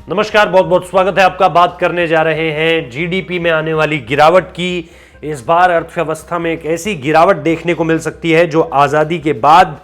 नमस्कार, बहुत बहुत स्वागत है आपका। बात करने जा रहे हैं जीडीपी में आने वाली गिरावट की। इस बार अर्थव्यवस्था में एक ऐसी गिरावट देखने को मिल सकती है जो आज़ादी के बाद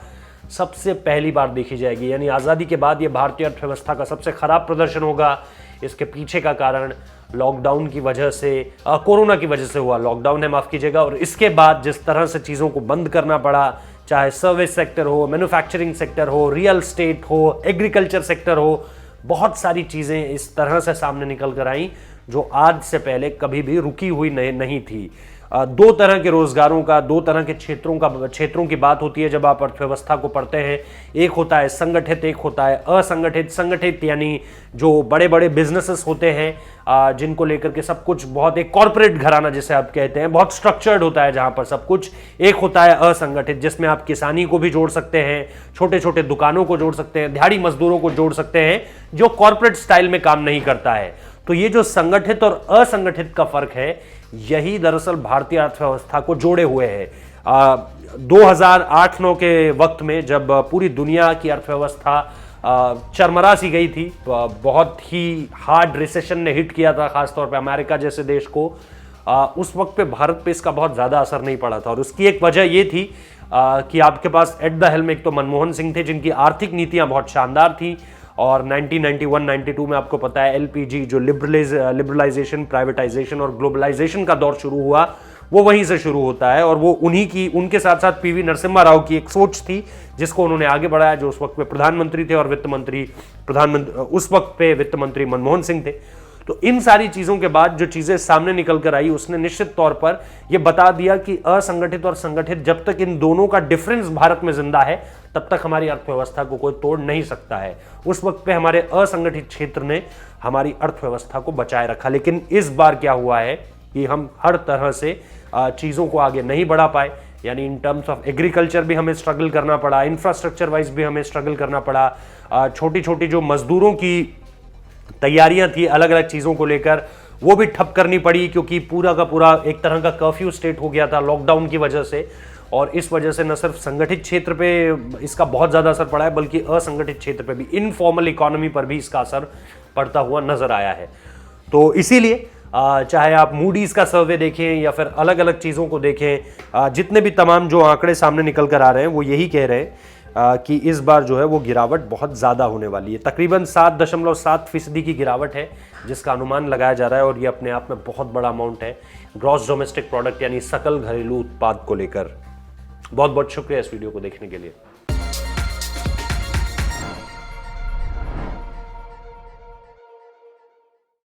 सबसे पहली बार देखी जाएगी। यानी आज़ादी के बाद ये भारतीय अर्थव्यवस्था का सबसे खराब प्रदर्शन होगा। इसके पीछे का कारण लॉकडाउन की वजह से, कोरोना की वजह से हुआ लॉकडाउन है, माफ कीजिएगा। और इसके बाद जिस तरह से चीज़ों को बंद करना पड़ा, चाहे सर्विस सेक्टर हो, मैन्युफैक्चरिंग सेक्टर हो, रियल स्टेट हो, एग्रीकल्चर सेक्टर हो, बहुत सारी चीज़ें इस तरह से सामने निकल कर आई जो आज से पहले कभी भी रुकी हुई नहीं थी। दो तरह के रोजगारों का, दो तरह के क्षेत्रों की बात होती है जब आप अर्थव्यवस्था को पढ़ते हैं। एक होता है संगठित, एक होता है असंगठित। संगठित यानी जो बड़े बड़े बिजनेसेस होते हैं जिनको लेकर के सब कुछ बहुत, एक कॉर्पोरेट घराना जिसे आप कहते हैं, बहुत स्ट्रक्चर्ड होता है जहां पर सब कुछ। एक होता है असंगठित जिसमें आप किसानी को भी जोड़ सकते हैं, छोटे छोटे दुकानों को जोड़ सकते हैं, दिहाड़ी मजदूरों को जोड़ सकते हैं, जो कॉर्पोरेट स्टाइल में काम नहीं करता है। तो ये जो संगठित और असंगठित का फर्क है, यही दरअसल भारतीय अर्थव्यवस्था को जोड़े हुए है। 2008-9 के वक्त में जब पूरी दुनिया की अर्थव्यवस्था चरमरा सी गई थी, बहुत ही हार्ड रिसेशन ने हिट किया था, खासतौर पे अमेरिका जैसे देश को। उस वक्त पे भारत पे इसका बहुत ज्यादा असर नहीं पड़ा था। और उसकी एक वजह ये थी कि आपके पास एट द हेल्म एक तो मनमोहन सिंह थे, जिनकी आर्थिक नीतियां बहुत शानदार थी। और 1991-92 में आपको पता है एलपीजी जो लिबरलाइजेशन, प्राइवेटाइजेशन और ग्लोबलाइजेशन का दौर शुरू हुआ, वो वहीं से शुरू होता है। और वो उनके साथ साथ पीवी नरसिम्हा राव की एक सोच थी जिसको उन्होंने आगे बढ़ाया, जो उस वक्त पे प्रधानमंत्री थे। और उस वक्त पे वित्त मंत्री मनमोहन सिंह थे। तो इन सारी चीजों के बाद जो चीजें सामने निकल कर आई, उसने निश्चित तौर पर यह बता दिया कि असंगठित और संगठित, जब तक इन दोनों का डिफरेंस भारत में जिंदा है, तब तक हमारी अर्थव्यवस्था को कोई तोड़ नहीं सकता है। उस वक्त पे हमारे असंगठित क्षेत्र ने हमारी अर्थव्यवस्था को बचाए रखा। लेकिन इस बार क्या हुआ है कि हम हर तरह से चीजों को आगे नहीं बढ़ा पाए। यानी इन टर्म्स ऑफ एग्रीकल्चर भी हमें स्ट्रगल करना पड़ा, इंफ्रास्ट्रक्चर वाइज भी हमें स्ट्रगल करना पड़ा। छोटी छोटी जो मजदूरों की तैयारियां थी अलग अलग चीजों को लेकर, वो भी ठप करनी पड़ी, क्योंकि पूरा का पूरा एक तरह का कर्फ्यू स्टेट हो गया था लॉकडाउन की वजह से। और इस वजह से न सिर्फ संगठित क्षेत्र पे इसका बहुत ज्यादा असर पड़ा है, बल्कि असंगठित क्षेत्र पे भी, इनफॉर्मल इकोनॉमी पर भी इसका असर पड़ता हुआ नजर आया है। तो इसीलिए चाहे आप मूडीज का सर्वे देखें या फिर अलग अलग चीजों को देखें, जितने भी तमाम जो आंकड़े सामने निकल कर आ रहे हैं वो यही कह रहे हैं कि इस बार जो है वो गिरावट बहुत ज़्यादा होने वाली है। तकरीबन 7.7% की गिरावट है जिसका अनुमान लगाया जा रहा है। और ये अपने आप में बहुत बड़ा अमाउंट है ग्रॉस डोमेस्टिक प्रोडक्ट यानी सकल घरेलू उत्पाद को लेकर। बहुत बहुत शुक्रिया इस वीडियो को देखने के लिए।